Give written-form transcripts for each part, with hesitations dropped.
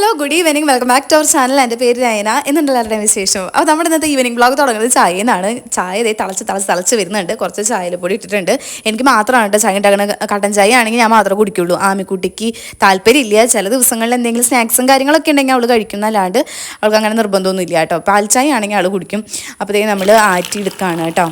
Hello good evening welcome back to our channel. എൻ്റെ പേര് നയന. എന്നുണ്ട് എല്ലാവരുടെയും വിശേഷം. അപ്പോൾ നമ്മുടെ ഇന്നത്തെ ഈവനിങ് ബ്ലോഗ് തുടങ്ങുന്നത് ചായയിൽ നിന്നാണ്. ചായ ഇതേ തിളച്ച് വരുന്നുണ്ട്. കുറച്ച് ചായപ്പൊടി ഇട്ടിട്ടുണ്ട്. എനിക്ക് മാത്രമാണ് കേട്ടോ ചായ ഉണ്ടാക്കുന്നത്. കട്ടൻ ചായ ആണെങ്കിൽ ഞാൻ മാത്രമേ കുടിക്കുള്ളൂ. ആമിക്കുട്ടിക്ക് താല്പര്യമില്ല. ചില ദിവസങ്ങളിൽ എന്തെങ്കിലും സ്നാക്സും കാര്യങ്ങളൊക്കെ ഉണ്ടെങ്കിൽ അവൾ കഴിക്കുന്നല്ലാണ്ട് അവൾക്ക് അങ്ങനെ നിർബന്ധമൊന്നും ഇല്ല കേട്ടോ. പാൽ ചായ ആണെങ്കിൽ അവൾ കുടിക്കും. അപ്പോഴത്തേക്ക് നമ്മൾ ആറ്റി എടുക്കുകയാണ് കേട്ടോ.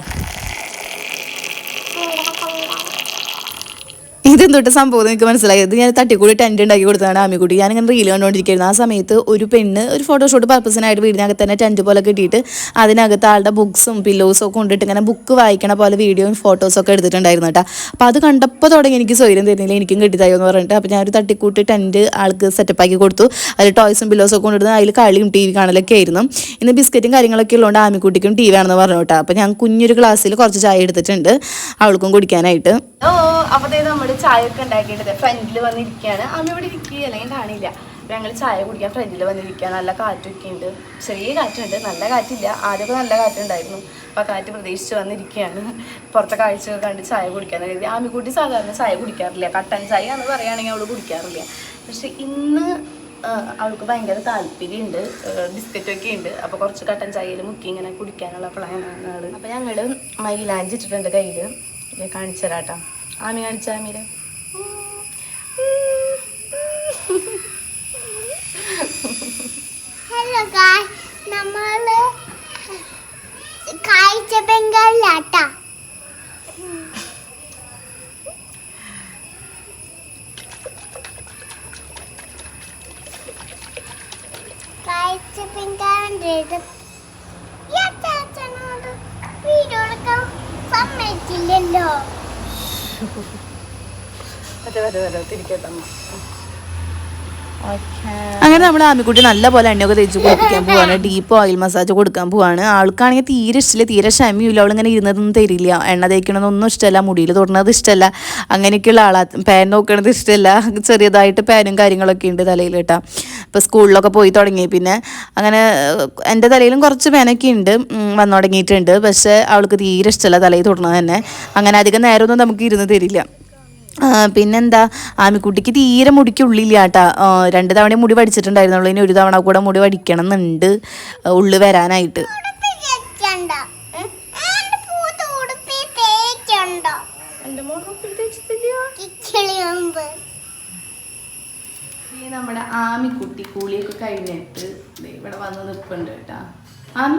ഇതെന്തൊട്ട് സംഭവം എനിക്ക് മനസ്സിലായത്. ഞാൻ തട്ടിക്കൂടി ടെൻറ്റ് ഉണ്ടാക്കി കൊടുത്തതാണ് ആമിക്കുട്ടി. ഞാനിങ്ങനെ റീൽ കണ്ടുകൊണ്ടിരിക്കുന്നത്. ആ സമയത്ത് ഒരു പെണ്ണ് ഒരു ഫോട്ടോഷൂട്ട് പർപ്പസിനായിട്ട് വീടിനകത്ത് തന്നെ ടെൻറ്റ് പോലെ കിട്ടിയിട്ട് അതിനകത്ത് ആളുടെ ബുക്സും പില്ലോസും ഒക്കെ കൊണ്ടിട്ട് ഇങ്ങനെ ബുക്ക് വായിക്കണ പോലെ വീഡിയോയും ഫോട്ടോസൊക്കെ എടുത്തിട്ടുണ്ടായിരുന്നു കേട്ടോ. അപ്പോൾ അത് കണ്ടപ്പോൾ തുടങ്ങി എനിക്ക് സ്വൈര്യം തരുന്നില്ല, എനിക്കും കിട്ടിത്തായോ എന്ന് പറഞ്ഞിട്ട്. അപ്പോൾ ഞാനൊരു തട്ടിക്കൂട്ടി ടെൻറ്റ് ആൾക്ക് സെറ്റപ്പാക്കി കൊടുത്തു. അതിൽ ടോയ്സും പില്ലോസും ഒക്കെ കൊണ്ടിരുന്നത് അതിൽ കളിയും ടി വി കാണലൊക്കെ ആയിരുന്നു. ഇന്ന് ബിസ്ക്കറ്റും കാര്യങ്ങളൊക്കെ ഉള്ളതുകൊണ്ട് ആമിക്കുട്ടിക്കും ടി വി ആണെന്ന് പറഞ്ഞു കേട്ടോ. അപ്പോൾ ഞാൻ കുഞ്ഞൊരു ഗ്ലാസ്സിൽ കുറച്ച് ചായ എടുത്തിട്ടുണ്ട് അവൾക്കും കുടിക്കാനായിട്ട്. അപ്പോഴത്തേക്ക് നമ്മൾ ചായ ഒക്കെ ഉണ്ടാക്കിയിട്ട് ഫ്രണ്ടിൽ വന്നിരിക്കുകയാണ്. അമ്മ ഇവിടെ ഇരിക്കുക അല്ലെങ്കിൽ കാണില്ല. ഞങ്ങൾ ചായ കുടിക്കാൻ ഫ്രണ്ടിൽ വന്നിരിക്കുക. നല്ല കാറ്റൊക്കെ ഉണ്ട്, ചെറിയ കാറ്റുണ്ട്, നല്ല കാറ്റില്ല. ആദ്യമൊക്കെ നല്ല കാറ്റുണ്ടായിരുന്നു. അപ്പോൾ ആ കാറ്റ് പ്രതീക്ഷിച്ച് വന്നിരിക്കുകയാണ്. പുറത്തെ കാഴ്ചകൾ കണ്ട് ചായ കുടിക്കാൻ കരുതി. ആമിക്കുട്ടി സാധാരണ ചായ കുടിക്കാറില്ല. കട്ടൻ ചായ എന്ന് പറയുകയാണെങ്കിൽ അവൾ കുടിക്കാറില്ല. പക്ഷെ ഇന്ന് അവൾക്ക് ഭയങ്കര താല്പര്യമുണ്ട്. ബിസ്ക്കറ്റൊക്കെ ഉണ്ട്. അപ്പോൾ കുറച്ച് കട്ടൻ ചായയിൽ മുക്കി ഇങ്ങനെ കുടിക്കാനുള്ള പ്ലാനാണ് ആൾ. അപ്പോൾ ഞങ്ങൾ മൈലാഞ്ചി ഇട്ടിട്ടുണ്ട് കയ്യിൽ. കാണിച്ചു തരാട്ടോ. ആമി കാണിച്ച ആമീര. ഹലോ ഗായ്സ്, നമ്മള് കാഴ്ച ബംഗാളിലാട്ടാ. കാഴ്ച ബംഗാളിന്റെ വീഡിയോ എടുക്കാൻ സമ്മതിച്ചില്ലല്ലോ. അങ്ങനെ നമ്മൾ ആമിക്കുട്ടി നല്ല പോലെ എണ്ണയൊക്കെ തേച്ച് കുളിപ്പിക്കാൻ പോവാണ്. ഡീപ്പ് ഓയിൽ മസാജ് കൊടുക്കാൻ പോവാണ്. ആൾക്കാണെങ്കിൽ തീരെ ഇഷ്ടമില്ല, തീരെ ക്ഷമയില്ല. അവളിങ്ങനെ ഇരുന്നതൊന്നും തരില്ല. എണ്ണ തേക്കണതൊന്നും ഇഷ്ടമല്ല, മുടിയിൽ തൊടുന്നത് ഇഷ്ടമല്ല, അങ്ങനെയൊക്കെയുള്ള ആളാണ്. പാൻ നോക്കണത് ഇഷ്ടമല്ല. ചെറിയതായിട്ട് പാനും കാര്യങ്ങളൊക്കെ ഉണ്ട് തലയിൽ കേട്ടോ. ഇപ്പോൾ സ്കൂളിലൊക്കെ പോയി തുടങ്ങി. പിന്നെ അങ്ങനെ എൻ്റെ തലയിലും കുറച്ച് പാനൊക്കെ ഉണ്ട്, വന്നു തുടങ്ങിയിട്ടുണ്ട്. പക്ഷേ അവൾക്ക് തീരെ ഇഷ്ടമല്ല തലയിൽ തൊടുന്നത് തന്നെ. അങ്ങനെ അധികം നേരമൊന്നും നമുക്ക് ഇരുന്ന് തരില്ല. പിന്നെന്താ, ആമിക്കുട്ടിക്ക് തീരെ മുടിക്ക് ഉള്ളില്ല കേട്ടാ. 2 തവണ മുടി പഠിച്ചിട്ടുണ്ടായിരുന്നുള്ളൂ. ഇനി 1 തവണ കൂടെ മുടി പഠിക്കണം എന്നുണ്ട് ഉള്ളു വരാനായിട്ട്. നമ്മുടെ ആമിക്കുട്ടി കൂളിയൊക്കെ കഴിഞ്ഞിട്ട് ഇവിടെ വന്ന് നിൽപ്പുണ്ട് കേട്ടാ. ആമി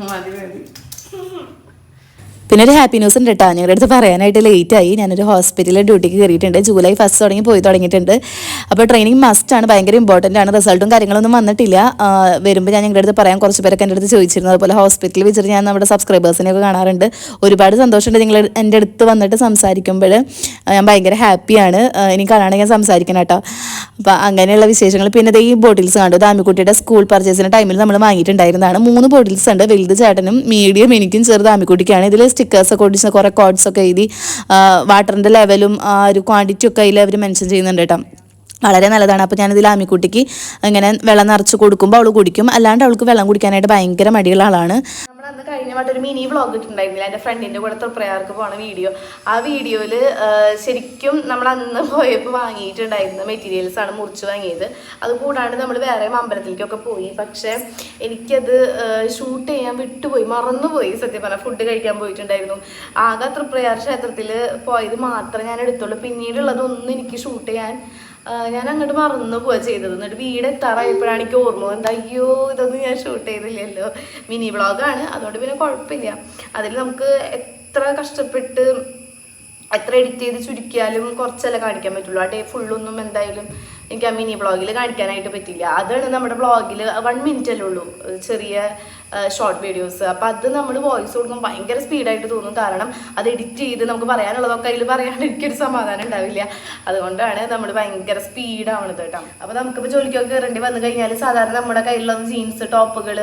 മതി. പിന്നെ ഒരു ഹാപ്പി ന്യൂസ് ഉണ്ട് കേട്ടോ. ഞങ്ങളുടെ അടുത്ത് പറയാനായിട്ട് ലേറ്റായി. ഞാനൊരു ഹോസ്പിറ്റലിൽ ഡ്യൂട്ടിക്ക് കയറിയിട്ടുണ്ട്. ജൂലൈ 1 തുടങ്ങി പോയി തുടങ്ങിയിട്ടുണ്ട്. അപ്പോൾ ട്രെയിനിങ് മസ്റ്റാണ്, ഭയങ്കര ഇമ്പോർട്ടൻ്റ് ആണ്. റിസൾട്ടും കാര്യങ്ങളൊന്നും വന്നിട്ടില്ല. വരുമ്പോൾ ഞാൻ ഞങ്ങളുടെ അടുത്ത് പറയാൻ കുറച്ച് പേരൊക്കെ എൻ്റെ അടുത്ത് ചോദിച്ചിരുന്നു. അതുപോലെ ഹോസ്പിറ്റലിൽ വെച്ചിട്ട് ഞാൻ നമ്മുടെ സബ്സ്ക്രൈബേഴ്സിനെയൊക്കെ കാണാറുണ്ട്. ഒരുപാട് സന്തോഷമുണ്ട് നിങ്ങൾ എൻ്റെ അടുത്ത് വന്നിട്ട് സംസാരിക്കുമ്പോൾ. ഞാൻ ഭയങ്കര ഹാപ്പിയാണ്. ഇനി കാണുകയാണെങ്കിൽ ഞാൻ സംസാരിക്കണം കേട്ടോ. അപ്പോൾ അങ്ങനെയുള്ള വിശേഷങ്ങൾ. പിന്നെ ഈ ബോട്ടിൽസ് കണ്ടു. ആമിക്കുട്ടിയുടെ സ്കൂൾ പർച്ചേസിൻ്റെ ടൈമിൽ നമ്മൾ വാങ്ങിയിട്ടുണ്ടായിരുന്നതാണ്. 3 ബോട്ടിൽസ് ഉണ്ട്. വലുത് ചേട്ടനും, മീഡിയം എനിക്കും, ചെറുത് ആമിക്കുട്ടിക്കാണ്. ഇതിൽ സ്റ്റിക്കേഴ്സൊക്കെ ഒടിച്ച് കുറേ കോഡ്സൊക്കെ എഴുതി വാട്ടറിൻ്റെ ലെവലും ഒരു ക്വാണ്ടിറ്റി ഒക്കെ അതിൽ അവർ മെൻഷൻ ചെയ്യുന്നുണ്ട് കേട്ടോ. വളരെ നല്ലതാണ്. അപ്പോൾ ഞാനിതിൽ ആമിക്കുട്ടിക്ക് ഇങ്ങനെ വെള്ളം നിറച്ച് കൊടുക്കുമ്പോൾ അവൾ കുടിക്കും. അല്ലാണ്ട് അവൾക്ക് വെള്ളം കുടിക്കാനായിട്ട് ഭയങ്കര മടിയുള്ള ആളാണ്. നമ്മളന്ന് കഴിഞ്ഞ വട്ടം ഒരു മിനി വ്ളോഗ് ഇട്ടുണ്ടായിരുന്നില്ല, എൻ്റെ ഫ്രണ്ടിൻ്റെ കൂടെ തൃപ്രയാർക്ക് പോണ വീഡിയോ. ആ വീഡിയോയിൽ ശരിക്കും നമ്മൾ അന്ന് പോയപ്പോൾ വാങ്ങിയിട്ടുണ്ടായിരുന്ന മെറ്റീരിയൽസ് ആണ് മുറിച്ച് വാങ്ങിയത്. അതുകൂടാണ്ട് നമ്മൾ വേറെ അമ്പലത്തിലേക്കൊക്കെ പോയി. പക്ഷേ എനിക്കത് ഷൂട്ട് ചെയ്യാൻ വിട്ടുപോയി, മറന്നുപോയി. സത്യം പറഞ്ഞാൽ ഫുഡ് കഴിക്കാൻ പോയിട്ടുണ്ടായിരുന്നു. ആകെ തൃപ്രയാർ ക്ഷേത്രത്തിൽ പോയത് മാത്രമേ ഞാൻ എടുത്തുള്ളൂ. പിന്നീടുള്ളതൊന്നും എനിക്ക് ഷൂട്ട് ചെയ്യാൻ ഞാൻ അങ്ങോട്ട് മറന്നു പോവുക ചെയ്തത്. എന്നിട്ട് വീട് എത്താറായപ്പോഴാണ് എനിക്ക് ഓർമ്മ വന്നത്, അയ്യോ ഇതൊന്നും ഞാൻ ഷൂട്ട് ചെയ്തില്ലല്ലോ. മിനി വ്ളോഗാണ്, അതുകൊണ്ട് പിന്നെ കുഴപ്പമില്ല. അതിൽ നമുക്ക് എത്ര കഷ്ടപ്പെട്ട് എത്ര എഡിറ്റ് ചെയ്ത് ചുരുക്കിയാലും കുറച്ചല്ലേ കാണിക്കാൻ പറ്റുള്ളൂ. ആ ഡേ ഫുള്ളൊന്നും എന്തായാലും എനിക്ക് ആ മിനി വ്ളോഗിൽ കാണിക്കാനായിട്ട് പറ്റില്ല. അതാണ് നമ്മുടെ വ്ളോഗിൽ 1 മിനിറ്റ് അല്ലേ ഉള്ളൂ, ചെറിയ ഷോർട്ട് വീഡിയോസ്. അപ്പോൾ അത് നമ്മൾ വോയിസ് കൊടുക്കുമ്പോൾ ഭയങ്കര സ്പീഡായിട്ട് തോന്നും. കാരണം അത് എഡിറ്റ് ചെയ്ത് നമുക്ക് പറയാനുള്ളതൊക്കെ അതിൽ പറയാണ്ട് എനിക്കൊരു സമാധാനം ഉണ്ടാവില്ല. അതുകൊണ്ടാണ് നമ്മൾ ഭയങ്കര സ്പീഡാവണത് കേട്ടോ. അപ്പോൾ നമുക്കിപ്പോൾ ജോലിക്കൊക്കെ കയറേണ്ടി വന്നു കഴിഞ്ഞാൽ സാധാരണ നമ്മുടെ കയ്യിലുള്ള ജീൻസ് ടോപ്പുകൾ,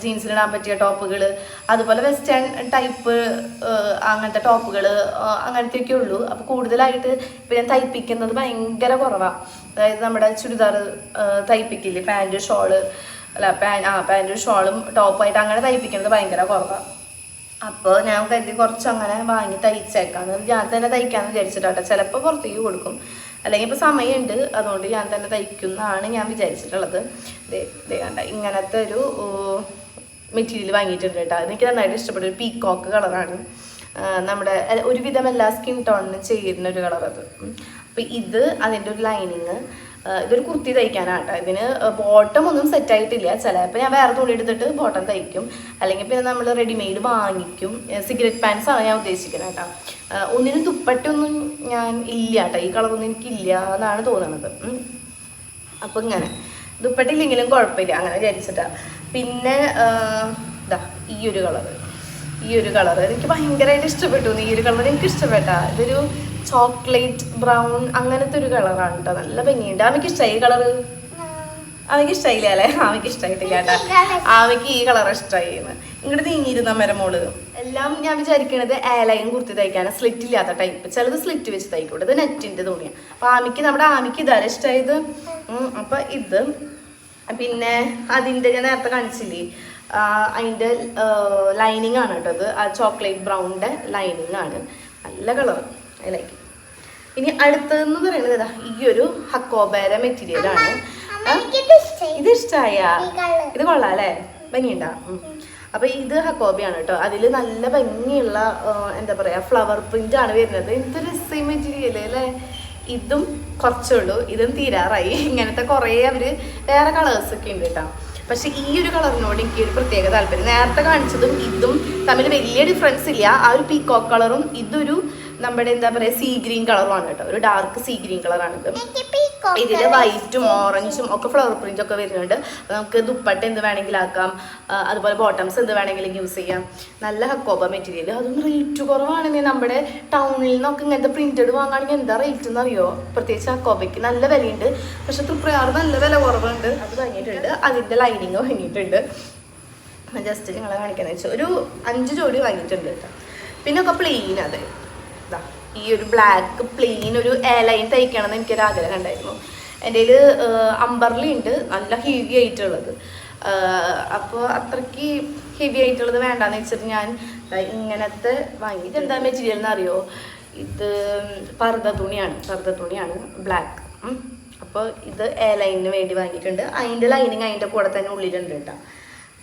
ജീൻസിലിടാൻ പറ്റിയ ടോപ്പുകൾ, അതുപോലെ വെസ്റ്റേൺ ടൈപ്പ് അങ്ങനത്തെ ടോപ്പുകൾ, അങ്ങനത്തെയൊക്കെ ഉള്ളൂ. അപ്പോൾ കൂടുതലായിട്ട് ഇപ്പോൾ ഞാൻ തയ്പ്പിക്കുന്നത് ഭയങ്കര കുറവാണ്. അതായത് നമ്മുടെ ചുരിദാർ തയ്പ്പിക്കില്ലേ, പാൻറ് ഷോള്, അല്ല പാൻറ്റും ഷോളും ടോപ്പായിട്ട് അങ്ങനെ തയ്പ്പിക്കുന്നത് ഭയങ്കര കുറവാണ്. അപ്പോൾ ഞാൻ കരുതി കുറച്ച് അങ്ങനെ വാങ്ങി തയ്ച്ചേക്കാന്ന് ഞാൻ തന്നെ തയ്ക്കാമെന്ന് വിചാരിച്ചിട്ടാട്ടോ. ചിലപ്പോൾ പുറത്തേക്ക് കൊടുക്കും, അല്ലെങ്കിൽ ഇപ്പോൾ സമയമുണ്ട്, അതുകൊണ്ട് ഞാൻ തന്നെ തയ്ക്കുന്നതാണ് ഞാൻ വിചാരിച്ചിട്ടുള്ളത്. ഇതേ കണ്ട ഇങ്ങനത്തെ ഒരു മെറ്റീരിയൽ വാങ്ങിയിട്ടുണ്ട് കേട്ടോ. എനിക്ക് നന്നായിട്ട് ഇഷ്ടപ്പെട്ട ഒരു പീക്കോക്ക് കളറാണ്. നമ്മുടെ ഒരുവിധം എല്ലാ സ്കിൻ ടോണിനും ചെയ്യുന്ന ഒരു കളർ അത്. അപ്പോൾ ഇത് അതിൻ്റെ ഒരു ലൈനിങ്. ഇതൊരു കുർത്തി തയ്ക്കാനാണ് കേട്ടോ. ഇതിന് ബോട്ടം ഒന്നും സെറ്റായിട്ടില്ല. ചിലപ്പോൾ ഞാൻ വേറെ തുണി എടുത്തിട്ട് ബോട്ടം തയ്ക്കും, അല്ലെങ്കിൽ പിന്നെ നമ്മൾ റെഡിമെയ്ഡ് വാങ്ങിക്കും. സിഗരറ്റ് പാൻസ് ആണ് ഞാൻ ഉദ്ദേശിക്കുന്നത് കേട്ടോ. ഒന്നിനും ദുപ്പട്ടൊന്നും ഞാൻ ഇല്ല കേട്ടോ. ഈ കളറൊന്നും എനിക്കില്ല എന്നാണ് തോന്നുന്നത്. അപ്പോൾ ഇങ്ങനെ ദുപ്പട്ടില്ലെങ്കിലും കുഴപ്പമില്ല അങ്ങനെ വിചാരിച്ചിട്ടാണ്. പിന്നെ ഇതാ ഈ ഒരു കളറ് എനിക്ക് ഭയങ്കരമായിട്ട് ഇഷ്ടപ്പെട്ടു. ഈ ഒരു കളർ എനിക്ക് ഇഷ്ടപ്പെട്ടാ. ഇതൊരു ചോക്ലേറ്റ് ബ്രൗൺ അങ്ങനത്തെ ഒരു കളറാണ് കേട്ടോ. നല്ല ഭംഗിയുണ്ട്. ആമയ്ക്ക് ഇഷ്ടമായി ഈ കളറ്? ആമയ്ക്ക് ഇഷ്ടമായില്ല അല്ലേ? ആമയ്ക്ക് ഇഷ്ടമായിട്ടില്ല കേട്ടോ. ആമയ്ക്ക് ഈ കളർ ഇഷ്ടമായിരുന്നു. ഇങ്ങോട്ട് നീങ്ങിയിരുന്ന മരമോള് എല്ലാം ഞാൻ വിചാരിക്കണത് ഏലയും കുർത്തി തയ്ക്കാണ്, സ്ലിറ്റ് ഇല്ലാത്ത ടൈപ്പ്. ചിലത് സ്ലിറ്റ് വെച്ച് തയ്ക്കൂടെ. ഇത് നെറ്റിൻ്റെ തുണിയാണ്. അപ്പോൾ നമ്മുടെ ആമയ്ക്ക് ഇതാണ് ഇഷ്ടമായത്. അപ്പം ഇത് പിന്നെ അതിൻ്റെ ഞാൻ നേരത്തെ കാണിച്ചില്ലേ, അതിൻ്റെ ലൈനിങ് ആണ് കേട്ടോ. അത് ആ ചോക്ലേറ്റ് ബ്രൗണിൻ്റെ ലൈനിങ് ആണ്. നല്ല കളർ ലൈക്ക്. ഇനി അടുത്തതെന്ന് പറയുന്നത് ഇതാ ഈ ഒരു ഹക്കോബേര മെറ്റീരിയലാണ്. ഇത് ഇഷ്ടമായ? ഇത് കൊള്ളാം അല്ലേ? ഭംഗിയുണ്ടാ? അപ്പോൾ ഇത് ഹക്കോബയാണ് കേട്ടോ. അതിൽ നല്ല ഭംഗിയുള്ള എന്താ പറയുക ഫ്ലവർ പ്രിന്റ് ആണ് വരുന്നത്. എന്തൊരു രസം മെറ്റീരിയൽ അല്ലേ? ഇതും കുറച്ചുള്ളൂ, ഇതും തീരാറായി. ഇങ്ങനത്തെ കുറേ അവർ വേറെ കളേഴ്സൊക്കെ ഉണ്ട് കേട്ടോ. പക്ഷെ ഈ ഒരു കളറിനോട് എനിക്ക് ഒരു പ്രത്യേക താല്പര്യം. നേരത്തെ കാണിച്ചതും ഇതും തമ്മിൽ വലിയ ഡിഫറൻസ് ഇല്ല. ആ ഒരു പീക്കോക്ക് കളറും ഇതൊരു നമ്മുടെ എന്താ പറയുക സീ ഗ്രീൻ കളറുമാണ് കേട്ടോ. ഒരു ഡാർക്ക് സീ ഗ്രീൻ കളറാണിത്. ഇതിൽ വൈറ്റും ഓറഞ്ചും ഒക്കെ ഫ്ലവർ പ്രിന്റ് ഒക്കെ വരുന്നുണ്ട്. നമുക്ക് ദുപ്പട്ട എന്ത് വേണമെങ്കിലും ആക്കാം, അതുപോലെ ബോട്ടംസ് എന്ത് വേണമെങ്കിലും യൂസ് ചെയ്യാം. നല്ല ഹക്കോബ മെറ്റീരിയൽ, അതും റേറ്റ് കുറവാണെങ്കിൽ. നമ്മുടെ ടൗണിൽ നിന്നൊക്കെ ഇങ്ങനത്തെ പ്രിന്റഡ് വാങ്ങുകയാണെങ്കിൽ എന്താ റേറ്റ് എന്ന് അറിയോ? പ്രത്യേകിച്ച് ഹക്കോബയ്ക്ക് നല്ല വിലയുണ്ട്. പക്ഷെ തൃപ്രയാർ നല്ല വില കുറവുണ്ട്. അത് വാങ്ങിയിട്ടുണ്ട്. അതിൻ്റെ ലൈനിങ് വാങ്ങിയിട്ടുണ്ട്. ജസ്റ്റ് നിങ്ങളെ കാണിക്കാന്ന് വെച്ചാൽ ഒരു 5 ജോഡി വാങ്ങിയിട്ടുണ്ട് കേട്ടോ. പിന്നെ ഒക്കെ പ്ലെയിൻ. അതെ ഈ ഒരു ബ്ലാക്ക് പ്ലെയിൻ ഒരു ലൈൻ തയ്ക്കണമെന്ന് എനിക്കൊരാഗ്രഹം ഉണ്ടായിരുന്നു. എൻ്റെ കയ്യിൽ അമ്പർലി ഉണ്ട്, നല്ല ഹെവി ആയിട്ടുള്ളത്. അപ്പോൾ അത്രയ്ക്ക് ഹെവി ആയിട്ടുള്ളത് വേണ്ടാന്ന് വെച്ചിട്ട് ഞാൻ ഇങ്ങനത്തെ വാങ്ങിയിട്ട്. എന്താ മെറ്റീരിയൽ എന്നറിയോ? ഇത് പർദ്ദ തുണിയാണ് ബ്ലാക്ക്. അപ്പോൾ ഇത് ലൈനിന് വേണ്ടി വാങ്ങിയിട്ടുണ്ട്. അതിൻ്റെ ലൈനിങ് അതിൻ്റെ കൂടെ തന്നെ ഉള്ളിലുണ്ട് കേട്ടോ.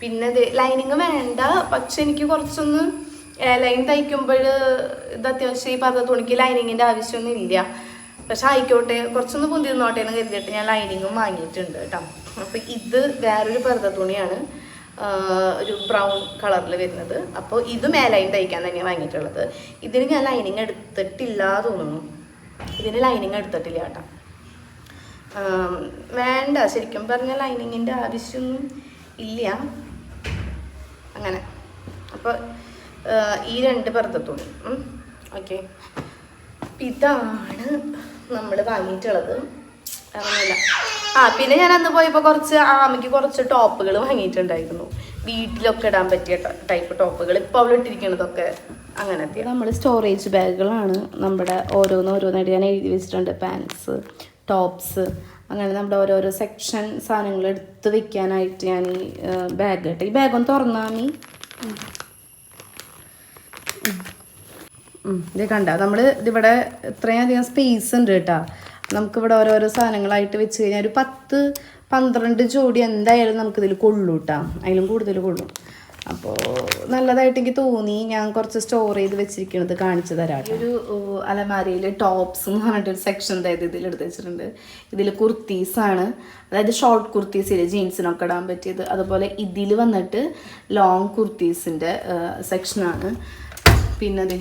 പിന്നെ ലൈനിങ് വേണ്ട, പക്ഷെ എനിക്ക് കുറച്ചൊന്ന് ലൈൻ തയ്ക്കുമ്പോൾ ഇത് അത്യാവശ്യം ഈ പർദ്ദ തുണിക്ക് ലൈനിങ്ങിൻ്റെ ആവശ്യമൊന്നും ഇല്ല. പക്ഷെ ആയിക്കോട്ടെ, കുറച്ചൊന്ന് പൊന്തിരുന്നോട്ടെ എന്ന് കരുതിയിട്ട് ഞാൻ ലൈനിങ്ങും വാങ്ങിയിട്ടുണ്ട് കേട്ടോ. അപ്പോൾ ഇത് വേറൊരു പർദ്ദ തുണിയാണ്, ഒരു ബ്രൗൺ കളറിൽ വരുന്നത്. അപ്പോൾ ഇത് ലൈൻ തയ്ക്കാൻ തന്നെയാണ് വാങ്ങിയിട്ടുള്ളത്. ഇതിന് ഞാൻ ലൈനിങ് എടുത്തിട്ടില്ല തോന്നുന്നു. ഇതിന് ലൈനിങ് എടുത്തിട്ടില്ല കേട്ടോ. വേണ്ട, ശരിക്കും പറഞ്ഞാൽ ലൈനിങ്ങിൻ്റെ ആവശ്യമൊന്നും ഇല്ല അങ്ങനെ. അപ്പോൾ ഈ 2 പർദ്ദത്തുണി. ഓക്കെ, ഇതാണ് നമ്മൾ വാങ്ങിയിട്ടുള്ളത്. അറിയില്ല. പിന്നെ ഞാൻ അന്ന് പോയപ്പോൾ ആമയ്ക്ക് കുറച്ച് ടോപ്പുകൾ വാങ്ങിയിട്ടുണ്ടായിരുന്നു. വീട്ടിലൊക്കെ ഇടാൻ പറ്റിയ ടൈപ്പ് ടോപ്പുകൾ. ഇപ്പോൾ അവൾ ഇട്ടിരിക്കുന്നതൊക്കെ അങ്ങനത്തെ. നമ്മൾ സ്റ്റോറേജ് ബാഗുകളാണ് നമ്മുടെ ഓരോന്നായിട്ട് ഞാൻ എഴുതി വെച്ചിട്ടുണ്ട്. പാൻസ്, ടോപ്സ്, അങ്ങനെ നമ്മുടെ ഓരോരോ സെക്ഷൻ സാധനങ്ങൾ എടുത്ത് വെക്കാനായിട്ട് ഞാൻ ഈ ബാഗ് കേട്ടോ. ഈ ബാഗൊന്ന് തുറന്നാമി. ഇത് കണ്ട, നമ്മൾ ഇതിവിടെ ഇത്രയും അധികം സ്പേസ് ഉണ്ട് കേട്ടോ. നമുക്കിവിടെ ഓരോരോ സാധനങ്ങളായിട്ട് വെച്ച് കഴിഞ്ഞാൽ ഒരു 10-12 ജോഡി എന്തായാലും നമുക്കിതിൽ കൊള്ളൂ കേട്ടോ. അതിലും കൂടുതൽ കൊള്ളും. അപ്പോൾ നല്ലതായിട്ട് എനിക്ക് തോന്നി. ഞാൻ കുറച്ച് സ്റ്റോർ ചെയ്ത് വെച്ചിരിക്കുന്നത് കാണിച്ചു തരാം. ഒരു അലമാരയിൽ ടോപ്സ് എന്ന് പറഞ്ഞിട്ടൊരു സെക്ഷൻ അതായത് ഇതിലെടുത്ത് വെച്ചിട്ടുണ്ട്. ഇതിൽ കുർത്തീസാണ്, അതായത് ഷോർട്ട് കുർത്തീസിൽ ജീൻസിനൊക്കെ ഇടാൻ പറ്റിയത്. അതുപോലെ ഇതിൽ വന്നിട്ട് ലോങ് കുർത്തീസിൻ്റെ സെക്ഷനാണ്. പിന്നെ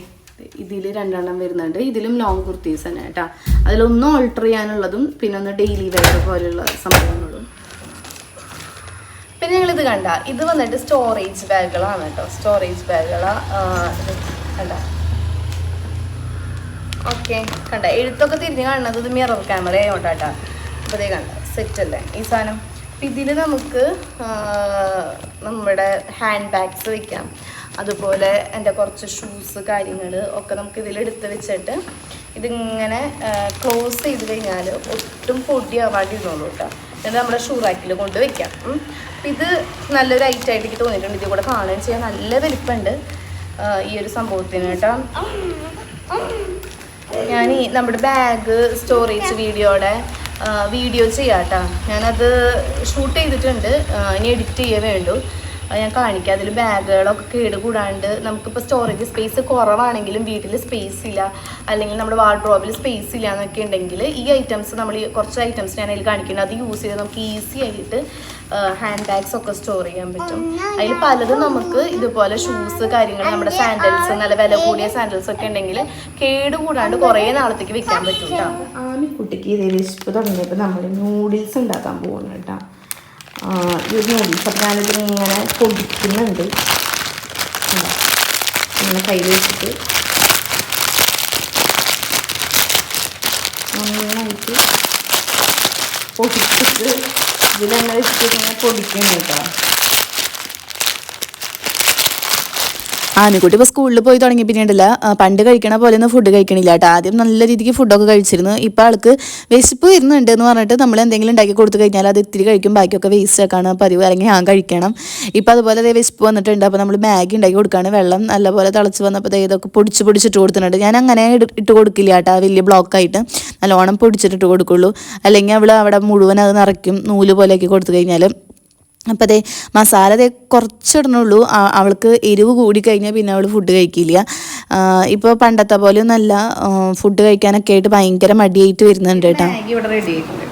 ഇതിൽ 2 വരുന്നുണ്ട്. ഇതിലും ലോങ് കുർത്തീസ് തന്നെ കേട്ടോ. അതിലൊന്നും ഓൾട്ടർ ചെയ്യാനുള്ളതും പിന്നെ ഒന്ന് ഡെയിലി വെയർ പോലെയുള്ള സംഭവങ്ങളും. പിന്നെ ഞങ്ങളിത് കണ്ട, ഇത് വന്നിട്ട് സ്റ്റോറേജ് ബാഗുകളാണ് കേട്ടോ. സ്റ്റോറേജ് ബാഗുകളാണ് കണ്ട. ഓക്കെ, കണ്ട എഴുത്തൊക്കെ തിരിഞ്ഞ് കാണുന്നത് ഇത് മിറർ ക്യാമറ ആയോണ്ടാട്ടാ. അപ്പോൾ ഇതേ കണ്ട സെറ്റ് അല്ലേ ഈ സാധനം. ഇതിൽ നമുക്ക് നമ്മുടെ ഹാൻഡ് ബാഗ്സ് വയ്ക്കാം. അതുപോലെ എൻ്റെ കുറച്ച് ഷൂസ് കാര്യങ്ങൾ ഒക്കെ നമുക്ക് ഇതിലെടുത്ത് വെച്ചിട്ട് ഇതിങ്ങനെ ക്ലോസ് ചെയ്ത് കഴിഞ്ഞാൽ ഒട്ടും പൊടിയാവാണ്ടിരുന്നുള്ളൂ കേട്ടോ. എന്നിട്ട് നമ്മുടെ ഷൂ റാക്കിൽ കൊണ്ട് വയ്ക്കാം. ഇത് നല്ലൊരു ഐറ്റമായിട്ട് എനിക്ക് തോന്നിയിട്ടുണ്ട്. ഇതിൽ കൂടെ കാണുകയും ചെയ്യാൻ നല്ല വലിപ്പമുണ്ട്. ഈ ഒരു സംഭവത്തിന് കേട്ടോ. ഞാൻ നമ്മുടെ ബാഗ് സ്റ്റോറേജ് വീഡിയോ ചെയ്യാം കേട്ടോ. ഞാനത് ഷൂട്ട് ചെയ്തിട്ടുണ്ട്, ഇനി എഡിറ്റ് ചെയ്യേ വേണ്ടു. ഞാൻ കാണിക്കാം. അതിൽ ബാഗുകളൊക്കെ കേടുകൂടാണ്ട് നമുക്കിപ്പോൾ സ്റ്റോറേജ് സ്പേസ് കുറവാണെങ്കിലും വീട്ടിൽ സ്പേസ് ഇല്ല, അല്ലെങ്കിൽ നമ്മുടെ വാർഡ്രോബിൽ സ്പേസ് ഇല്ല എന്നൊക്കെ ഉണ്ടെങ്കിൽ ഈ ഐറ്റംസ് കുറച്ച് ഐറ്റംസ് ഞാൻ അതിൽ കാണിക്കുന്നത്, അത് യൂസ് ചെയ്ത് നമുക്ക് ഈസി ആയിട്ട് ഹാൻഡ് ബാഗ്സ് ഒക്കെ സ്റ്റോർ ചെയ്യാൻ പറ്റും. അതിൽ പലതും നമുക്ക് ഇതുപോലെ ഷൂസ് കാര്യങ്ങൾ, നമ്മുടെ സാൻഡൽസ്, നല്ല വില കൂടിയ സാൻഡൽസ് ഒക്കെ ഉണ്ടെങ്കിൽ കേടുകൂടാണ്ട് കുറേ നാളത്തേക്ക് വെക്കാൻ പറ്റും കേട്ടോ. ആമിക്കുട്ടിക്ക് ഇതേ വിശപ്പ് തുടങ്ങിയപ്പോൾ നമ്മൾ നൂഡിൽസ് ഉണ്ടാക്കാൻ പോകുന്നു കേട്ടോ. ഈ നൂഡിൽസ് അപ്പം ഞാനിതിങ്ങനെ പൊടിക്കുന്നുണ്ട്. ഇങ്ങനെ കയ്യിൽ വെച്ചിട്ട് നന്നായിട്ട് പൊടിച്ചിട്ട് ഇതിലെങ്ങനെ വെച്ചിട്ട് ഇങ്ങനെ പൊടിക്കണം കേട്ടോ. ആമിക്കുട്ടി ഇപ്പോൾ സ്കൂളിൽ പോയി തുടങ്ങി പിന്നീടില്ല പണ്ട് കഴിക്കണ പോലെ ഒന്നും ഫുഡ് കഴിക്കണില്ല കേട്ടോ. ആദ്യം നല്ല രീതിക്ക് ഫുഡൊക്കെ കഴിച്ചിരുന്നു. ഇപ്പോൾ ആൾക്ക് വിശപ്പ് വരുന്നുണ്ട് എന്ന് പറഞ്ഞിട്ട് നമ്മൾ എന്തെങ്കിലും ഉണ്ടാക്കി കൊടുത്തു കഴിഞ്ഞാൽ അത് ഇത്തിരി കഴിക്കും, ബാക്കിയൊക്കെ വേസ്റ്റ് ആക്കാണ് പതിവ്, അല്ലെങ്കിൽ ഞാൻ കഴിക്കണം. ഇപ്പോൾ അതുപോലെ വിശപ്പ് വന്നിട്ടുണ്ട്. അപ്പോൾ നമ്മൾ മാഗി ഉണ്ടാക്കി കൊടുക്കുകയാണ്. വെള്ളം നല്ലപോലെ തിളച്ച് വന്നപ്പോൾ ഇതൊക്കെ പൊടിച്ചിട്ട് കൊടുക്കുന്നുണ്ട്. ഞാൻ അങ്ങനെ ഇട്ട് കൊടുക്കില്ല കേട്ടോ, വലിയ ബ്ലോക്കായിട്ട് നല്ലോണം പൊടിച്ചിട്ട് കൊടുക്കുള്ളൂ. അല്ലെങ്കിൽ അവിടെ മുഴുവൻ അത് നിറയ്ക്കും, നൂല് പോലെയൊക്കെ കൊടുത്തു കഴിഞ്ഞാൽ. അപ്പോൾ അതേ മസാല കുറച്ചിടണുള്ളൂ. അവൾക്ക് എരിവ് കൂടിക്കഴിഞ്ഞാൽ പിന്നെ അവൾ ഫുഡ് കഴിക്കില്ല. ഇപ്പോൾ പണ്ടത്തെ പോലെ നല്ല ഫുഡ് കഴിക്കാനൊക്കെ ആയിട്ട് ഭയങ്കര മടിയായിട്ട് വരുന്നുണ്ട് കേട്ടോ. ഇവിടെ റെഡി ആയിട്ടുണ്ട്.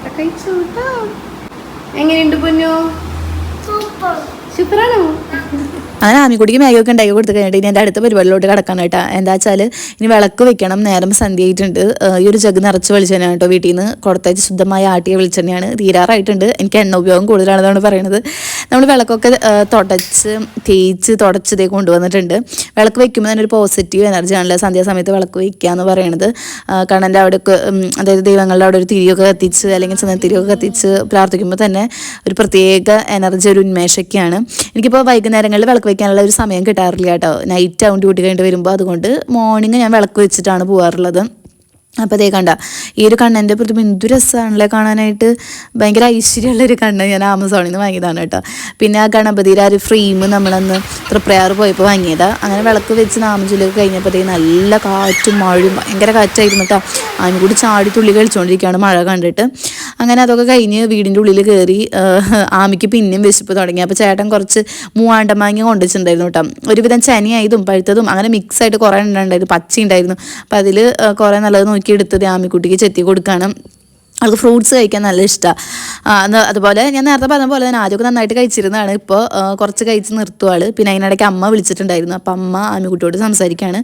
എങ്ങനെയുണ്ട് പൊന്നു? സൂപ്പറാണോ? അങ്ങനെ ആമിക്കുട്ടിക്ക് മാഗിയൊക്കെ ഉണ്ടാക്കി കൊടുത്ത് കഴിഞ്ഞിട്ട് ഇനി എൻ്റെ അടുത്ത പരിപാടിയിലോട്ട് കിടക്കാൻ കേട്ടോ. എന്താ വെച്ചാൽ ഇനി വിളക്ക് വെക്കണം, നേരം സന്ധ്യ ആയിട്ടുണ്ട്. ഈ ഒരു ജഗ് നിറച്ച് വെളിച്ചെണ്ണയാണ് കേട്ടോ വീട്ടിൽ നിന്ന് കൊടുത്തയച്ച് ശുദ്ധമായ ആട്ടിയ വെളിച്ചെണ്ണയാണ്. തീരാറായിട്ടുണ്ട്. എനിക്ക് എണ്ണ ഉപയോഗം കൂടുതലാണെന്നാണ് പറയുന്നത്. നമ്മൾ വിളക്കൊക്കെ തുടച്ച് കൊണ്ടുവന്നിട്ടുണ്ട്. വിളക്ക് വെക്കുമ്പോൾ തന്നെ ഒരു പോസിറ്റീവ് എനർജി ആണല്ലോ സന്ധ്യാസമയത്ത് വിളക്ക് വയ്ക്കുക എന്ന് പറയുന്നത്. കണ്ണൻ്റെ അവിടെയൊക്കെ, അതായത് ദൈവങ്ങളുടെ അവിടെ ഒരു തിരിയൊക്കെ കത്തിച്ച് അല്ലെങ്കിൽ ചന്ദനത്തിരിയൊക്കെ കത്തിച്ച് പ്രാർത്ഥിക്കുമ്പോൾ തന്നെ ഒരു പ്രത്യേക എനർജി, ഒരു ഉന്മേഷമൊക്കെയാണ്. എനിക്കിപ്പോൾ വൈകുന്നേരങ്ങളിൽ വിളക്ക് വയ്ക്കാനുള്ള ഒരു സമയം കിട്ടാറില്ല കേട്ടോ. നൈറ്റ് ആവും ഡ്യൂട്ടി കഴിഞ്ഞിട്ട് വരുമ്പോൾ. അതുകൊണ്ട് മോർണിംഗ് ഞാൻ വിളക്ക് വെച്ചിട്ടാണ് പോകാറുള്ളത്. അപ്പോൾ അതേ കണ്ട ഈ ഒരു കണ്ണൻ്റെ പ്രതിമ എന്തു രസമാണല്ലേ കാണാനായിട്ട്. ഭയങ്കര ഐശ്വര്യമുള്ളൊരു കണ്ണ് ഞാൻ ആമസോണിൽ നിന്ന് വാങ്ങിയതാണ് കേട്ടോ. പിന്നെ ആ ഗണപതിയുടെ ആ ഒരു ഫ്രെയിം നമ്മളന്ന് തൃപ്രയാർ പോയപ്പോൾ വാങ്ങിയതാണ്. അങ്ങനെ വിളക്ക് വെച്ച് നാമജൊല്ലൊക്കെ കഴിഞ്ഞപ്പോഴത്തേക്ക് നല്ല കാറ്റും മഴയും, ഭയങ്കര കാറ്റായിരുന്നു കേട്ടോ. അതിന് കൂടി ചാടി തുള്ളി കളിച്ചുകൊണ്ടിരിക്കുകയാണ് മഴ കണ്ടിട്ട്. അങ്ങനെ അതൊക്കെ കഴിഞ്ഞ് വീടിൻ്റെ ഉള്ളിൽ കയറി. ആമിക്ക് പിന്നെയും വിശപ്പ് തുടങ്ങി. അപ്പോൾ ചേട്ടൻ കുറച്ച് മൂവാണ്ടമാങ്ങ കൊണ്ടുവച്ചിട്ടുണ്ടായിരുന്നു കേട്ടോ. ഒരുവിധം ചനിയായതും പഴുത്തതും അങ്ങനെ മിക്സായിട്ട് കുറേ ഉണ്ടായിരുന്നു, പച്ച ഉണ്ടായിരുന്നു. അപ്പോൾ അതിൽ കുറേ നല്ലത് നോക്കി എടുത്തത് ആമിക്കുട്ടിക്ക് ചെത്തി കൊടുക്കുകയാണ്. അവൾക്ക് ഫ്രൂട്ട്സ് കഴിക്കാൻ നല്ല ഇഷ്ടമാണ്. അതുപോലെ ഞാൻ നേരത്തെ പറഞ്ഞ പോലെ തന്നെ ആദ്യമൊക്കെ നന്നായിട്ട് കഴിച്ചിരുന്നതാണ്. ഇപ്പോൾ കുറച്ച് കഴിച്ച് നിർത്തുവാൾ. പിന്നെ അതിനിടയ്ക്ക് അമ്മ വിളിച്ചിട്ടുണ്ടായിരുന്നു. അപ്പം അമ്മ ആമിക്കുട്ടിയോട് സംസാരിക്കുകയാണ്.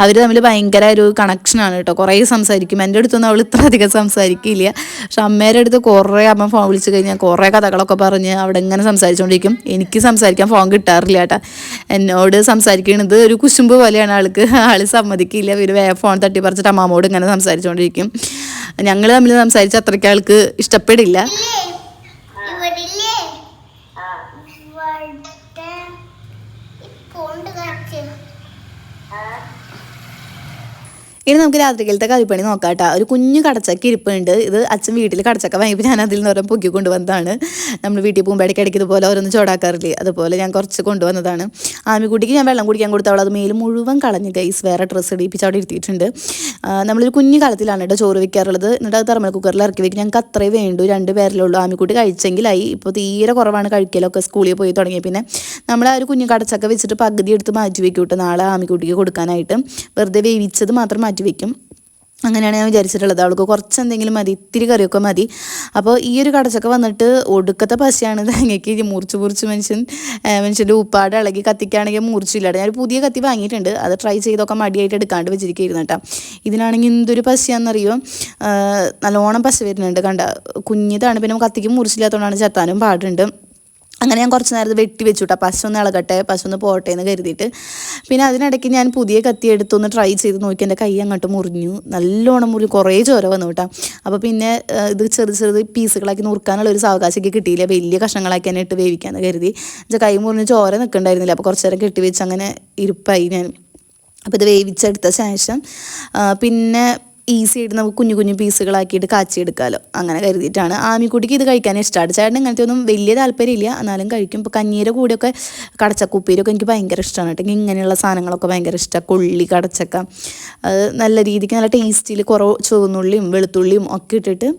അവർ തമ്മിൽ ഭയങ്കര ഒരു കണക്ഷനാണ് കേട്ടോ. കുറേ സംസാരിക്കും. എൻ്റെ അടുത്തൊന്നും അവൾ ഇത്ര അധികം സംസാരിക്കില്ല. പക്ഷെ അമ്മേരുടെ അടുത്ത് കുറേ അമ്മ ഫോൺ വിളിച്ച് കഴിഞ്ഞാൽ കുറേ കഥകളൊക്കെ പറഞ്ഞ് അവിടെ ഇങ്ങനെ സംസാരിച്ചുകൊണ്ടിരിക്കും. എനിക്ക് സംസാരിക്കാൻ ഫോൺ കിട്ടാറില്ല കേട്ടോ. എന്നോട് സംസാരിക്കുന്നത് ഒരു കുശുമ്പ് പോലെയാണ് ആൾക്ക്. ആൾ സമ്മതിക്കില്ല. ഒരു ഫോൺ തട്ടി പറിച്ചിട്ട് അമ്മാമ്മോട് ഇങ്ങനെ സംസാരിച്ചുകൊണ്ടിരിക്കും. ഞങ്ങൾ തമ്മിൽ സംസാരിച്ച അത്രയ്ക്ക് ആൾക്ക് ഇഷ്ടപ്പെടില്ല. ഇനി നമുക്ക് രാത്രിയിലത്തെ കറിപ്പണി നോക്കാം കേട്ടോ. ഒരു കുഞ്ഞു കടച്ചക്ക ഇരിപ്പുണ്ട്. ഇത് അച്ഛൻ വീട്ടിൽ കടച്ചക്ക വാങ്ങിയപ്പോൾ ഞാൻ അതിൽ നിന്ന് ഓരോ പൊക്കി കൊണ്ടുവന്നതാണ്. നമ്മൾ വീട്ടിൽ പോകുമ്പോൾ ഇടയ്ക്ക് ഇതുപോലെ ഓരോന്ന് ചോടാക്കാറില്ലേ, അതുപോലെ ഞാൻ കുറച്ച് കൊണ്ടുവന്നതാണ്. ആമിക്കുട്ടിക്ക് ഞാൻ വെള്ളം കുടിക്കാൻ കൊടുത്തവൾ അത് മേൽ മുഴുവൻ കളഞ്ഞ് ഗൈസ് വേറെ ഡ്രസ്സ് ഇടിപ്പിച്ച് അവിടെ ഇരുത്തിയിട്ടുണ്ട്. നമ്മളൊരു കുഞ്ഞു കളത്തിലാണ് കേട്ടോ ചോറ് വെക്കാറുള്ളത്. എന്നിട്ട് അത് തെർമൽ കുക്കറിൽ ഇറക്കി വെക്കും. ഞങ്ങൾക്ക് അത്രേ വേണ്ടു, 2 പേരിലുള്ളൂ. ആമിക്കുട്ടി കഴിച്ചെങ്കിലായി. ഇപ്പോൾ തീരെ കുറവാണ് കഴിക്കലൊക്കെ, സ്കൂളിൽ പോയി തുടങ്ങി. പിന്നെ നമ്മൾ ആ ഒരു കുഞ്ഞു കടച്ചക്ക വെച്ചിട്ട് പകുതി എടുത്ത് മാറ്റി വെക്കും കേട്ടോ, നാളെ ആമിക്കുട്ടിക്ക് കൊടുക്കാനായിട്ട്. വെറുതെ വേവിച്ചത് മാത്രം മാറ്റി വെക്കും. അങ്ങനെയാണ് ഞാൻ വിചാരിച്ചിട്ടുള്ളത്. അവൾക്ക് കുറച്ച് എന്തെങ്കിലും മതി, ഇത്തിരി കറിയൊക്കെ മതി. അപ്പോൾ ഈ ഒരു കടച്ചക്ക വന്നിട്ട് ഒടുക്കത്തെ പശയാണ്. തേങ്ങയ്ക്ക് മുറിച്ച് മനുഷ്യൻ്റെ ഉപ്പാട് ഇളകി കത്തിക്കുകയാണെങ്കിൽ മുറിച്ചില്ല. ഞാൻ ഒരു പുതിയ കത്തി വാങ്ങിയിട്ടുണ്ട്. അത് ട്രൈ ചെയ്തൊക്കെ മടിയായിട്ട് എടുക്കാണ്ട് വെച്ചിരിക്കുന്നു കേട്ടോ. ഇതിനാണെങ്കിൽ എന്തൊരു പശയാണെന്നറിയോ, നല്ലോണം പശ വരുന്നുണ്ട് കണ്ട. കുഞ്ഞിതാണ്, പിന്നെ കത്തിക്ക് മുറിച്ചില്ലാത്തതുകൊണ്ടാണ് ചെത്താനും പാടുണ്ട്. അങ്ങനെ ഞാൻ കുറച്ച് നേരത്തെ വെട്ടി വെച്ചു കേട്ടോ. പശ ഒന്ന് ഇളകട്ടെ, പശ ഒന്ന് പോട്ടെ എന്ന് കരുതിയിട്ട്. പിന്നെ അതിനിടയ്ക്ക് ഞാൻ പുതിയ കത്തി എടുത്തൊന്ന് ട്രൈ ചെയ്ത് നോക്കി. എൻ്റെ കൈ അങ്ങോട്ട് മുറിഞ്ഞു, നല്ലോണം മുറിഞ്ഞു, കുറേ ചോര വന്നു കേട്ടോ. അപ്പോൾ പിന്നെ ഇത് ചെറുത് പീസുകളാക്കി നുറുക്കാനുള്ള ഒരു സാവകാശമൊക്കെ കിട്ടിയില്ല. വലിയ കഷ്ണങ്ങളാക്കി തന്നെ ഇട്ട് വേവിക്കാമെന്ന് കരുതി. എൻ്റെ കൈ മുറിഞ്ഞ് ചോര നിൽക്കണ്ടായിരുന്നില്ല. അപ്പോൾ കുറച്ച് നേരം കെട്ടി വെച്ച് അങ്ങനെ ഇരുപ്പായി ഞാൻ. അപ്പോൾ ഇത് വേവിച്ചെടുത്ത ശേഷം പിന്നെ ഈസി ആയിട്ട് നമുക്ക് കുഞ്ഞു കുഞ്ഞു പീസുകളാക്കിയിട്ട് കാച്ചിയെടുക്കാമല്ലോ. അങ്ങനെ കരുതിയിട്ടാണ്. ആമിക്കുട്ടിക്ക് ഇത് കഴിക്കാൻ ഇഷ്ടമാണ്. ചേട്ടൻ ഇങ്ങനത്തെ ഒന്നും വലിയ താല്പര്യമില്ല, എന്നാലും കഴിക്കും. ഇപ്പോൾ കഞ്ഞീരെ കൂടെയൊക്കെ കടച്ചക്കുപ്പീരൊക്കെ എനിക്ക് ഭയങ്കര ഇഷ്ടമാണ് കേട്ടോ. ഇങ്ങനെയുള്ള സാധനങ്ങളൊക്കെ ഭയങ്കര ഇഷ്ടമാണ്. കൊള്ളി, കടച്ചക്ക, അത് നല്ല രീതിക്ക് നല്ല ടേസ്റ്റിൽ കുറവ് ചുവന്നുള്ളിയും വെളുത്തുള്ളിയും ഒക്കെ ഇട്ടിട്ട്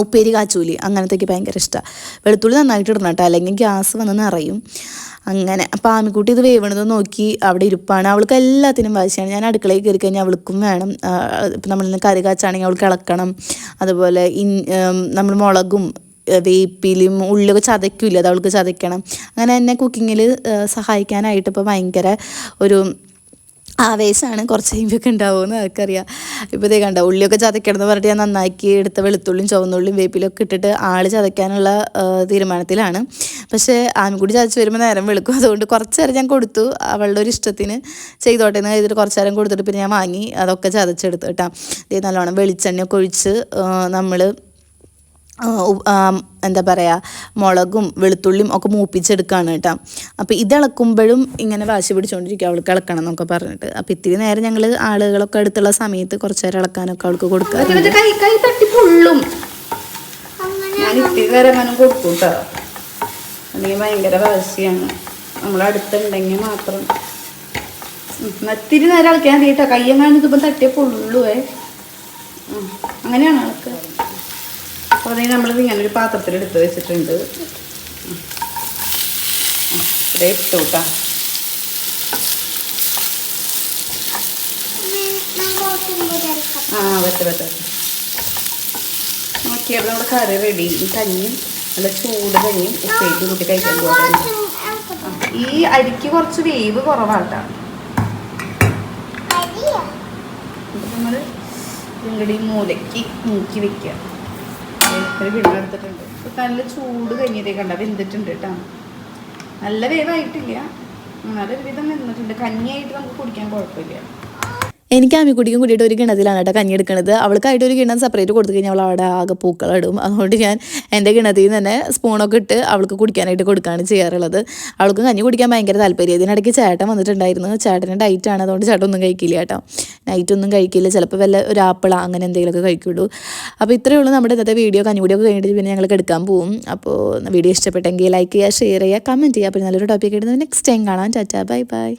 ഉപ്പേരി കാച്ചൂലി, അങ്ങനത്തേക്ക് ഭയങ്കര ഇഷ്ടമാണ്. വെളുത്തുള്ളി നന്നായിട്ട് ഇടണം കേട്ടോ, അല്ലെങ്കിൽ ഗ്യാസ് വന്ന് നിറയും. അങ്ങനെ അപ്പോൾ ആമിക്കുട്ടി ഇത് വേവണത് നോക്കി അവിടെ ഇരിപ്പാണ്. അവൾക്ക് എല്ലാത്തിനും വാശിയാണ്. ഞാൻ അടുക്കളയിൽ കയറി കഴിഞ്ഞാൽ അവൾക്കും വേണം. ഇപ്പം നമ്മളിന്ന് കറി കാച്ചാണെങ്കിൽ അവൾക്ക് ഇളക്കണം. അതുപോലെ നമ്മൾ മുളകും വേപ്പിലും ഉള്ളിയൊക്കെ ചതയ്ക്കില്ല, അത് അവൾക്ക് ചതയ്ക്കണം. അങ്ങനെ എന്നെ കുക്കിങ്ങിൽ സഹായിക്കാനായിട്ട് ഇപ്പോൾ ഭയങ്കര ഒരു ആവേശമാണ്. കുറച്ച് കഴിയുമ്പോഴൊക്കെ ഉണ്ടാവുമെന്ന് ആർക്കറിയാം. ഇപ്പോൾ ഇതേ കണ്ട ഉള്ളിയൊക്കെ ചതയ്ക്കണമെന്ന് പറഞ്ഞിട്ട് ഞാൻ നന്നാക്കി എടുത്ത വെളുത്തുള്ളിയും ചുവന്നുള്ളിയും വേപ്പിലൊക്കെ ഇട്ടിട്ട് ആൾ ചതയ്ക്കാനുള്ള തീരുമാനത്തിലാണ്. പക്ഷേ ആമിക്കുട്ടി ചതച്ച് വരുമ്പോൾ നേരം വെളുക്കും. അതുകൊണ്ട് കുറച്ച് നേരം ഞാൻ കൊടുത്തു, അവളുടെ ഒരു ഇഷ്ടത്തിന് ചെയ്തോട്ടെ എന്ന് കരുതിയിട്ട് കുറച്ച് നേരം കൊടുത്തിട്ട് പിന്നെ ഞാൻ വാങ്ങി അതൊക്കെ ചതച്ചെടുത്തു കേട്ടോ. ഇത് നല്ലോണം വെളിച്ചെണ്ണയൊക്കെ ഒഴിച്ച് നമ്മൾ എന്താ പറയുക, മുളകും വെളുത്തുള്ളിയും ഒക്കെ മൂപ്പിച്ചെടുക്കുകയാണ് കേട്ടോ. അപ്പോൾ ഇതിളക്കുമ്പോഴും ഇങ്ങനെ വാശി പിടിച്ചുകൊണ്ടിരിക്കുക, അവൾക്ക് ഇളക്കണം എന്നൊക്കെ പറഞ്ഞിട്ട്. അപ്പോൾ ഇത്തിരി നേരം ഞങ്ങൾ ആളുകളൊക്കെ അടുത്തുള്ള സമയത്ത് കുറച്ച് നേരം ഇളക്കാനൊക്കെ അവൾക്ക് കൊടുക്കുക. കൈ തട്ടി പൊള്ളും, ഞാൻ ഇത്തിരി നേരം അങ്ങനെ കൊടുക്കും കേട്ടോ. അല്ലെങ്കിൽ ഭയങ്കര വാശിയാണ്. നമ്മളടുത്തുണ്ടെങ്കിൽ മാത്രം ഇത്തിരി നേരം ഇളക്കാൻ തീട്ടാ. കയ്യെങ്ങാനും ഇതിപ്പോൾ തട്ടിയ പൊള്ളുവേ. അങ്ങനെയാണ് ഇളക്കുക. അപ്പോൾ അതിന് നമ്മളിത് ഇങ്ങനെ ഒരു പാത്രത്തിലെടുത്ത് വെച്ചിട്ടുണ്ട്. ഇവിടെ ഇട്ടു കേട്ടോ. വെച്ച നോക്കിയപ്പോൾ നമ്മുടെ കറി റെഡി. കഞ്ഞിയും നല്ല ചൂട് കഞ്ഞിയും ഉപ്പേറ്റ് കൂട്ടി കഴിക്കാൻ പോകാം. ഈ അരിക്ക് കുറച്ച് വേവ് കുറവാട്ടാ. നമ്മൾ ഇങ്ങടി മൂലയ്ക്ക് മൂക്കി വെക്കുക. ഒരു കിണ്ണം എടുത്തിട്ടുണ്ട്. ഇപ്പം നല്ല ചൂട് കഞ്ഞിയതേ കണ്ട വെന്തിട്ടുണ്ട് കേട്ടോ. നല്ല വേവായിട്ടില്ല, നല്ലൊരു വിധം വെന്തിട്ടുണ്ട്. കഞ്ഞിയായിട്ട് നമുക്ക് കുടിക്കാൻ കുഴപ്പമില്ല. എനിക്ക് ആമിക്കുട്ടിക്കും കൂടിയിട്ട് ഒരു കിണത്തിലാണ് കേട്ടോ കഞ്ഞി എടുക്കുന്നത്. അവൾക്കായിട്ട് ഒരു കിണ്ണം സെപ്പറേറ്റ് കൊടുത്തു കഴിഞ്ഞാൽ അവൾ അവിടെ ആകെ പൂക്കളിടും. അതുകൊണ്ട് ഞാൻ എൻ്റെ കിണത്തിൽ നിന്ന് തന്നെ സ്പൂണൊക്കെ ഇട്ട് അവൾക്ക് കുടിക്കാനായിട്ട് കൊടുക്കുകയാണ് ചെയ്യാറുള്ളത്. അവൾക്ക് കഞ്ഞി കുടിക്കാൻ ഭയങ്കര താല്പര്യം. ഇതിനിടയ്ക്ക് ചേട്ടൻ വന്നിട്ടുണ്ടായിരുന്നു. ചേട്ടന് ഡയറ്റാണ്, അതുകൊണ്ട് ചേട്ടൻ ഒന്നും കഴിക്കില്ല കേട്ടോ. നൈറ്റൊന്നും കഴിക്കില്ല, ചിലപ്പോൾ വല്ല ഒരു ആപ്പിള അങ്ങനെ എന്തെങ്കിലുമൊക്കെ കഴിക്കുള്ളൂ. അപ്പോൾ ഇത്രയേ ഉള്ളൂ നമ്മുടെ ഇന്നത്തെ വീഡിയോ. കഞ്ഞികൂടിയൊക്കെ കഴിഞ്ഞിട്ട് പിന്നെ ഞങ്ങൾ എടുക്കാൻ പോവും. അപ്പോൾ വീഡിയോ ഇഷ്ടപ്പെട്ടെങ്കിൽ ലൈക്ക് ചെയ്യുക, ഷെയർ ചെയ്യുക, കമൻറ്റ് ചെയ്യുക. അപ്പോൾ നല്ലൊരു ടോപ്പിക് ആയിട്ട് നെക്സ്റ്റ് ടൈം കാണാം. Tata, bye bye.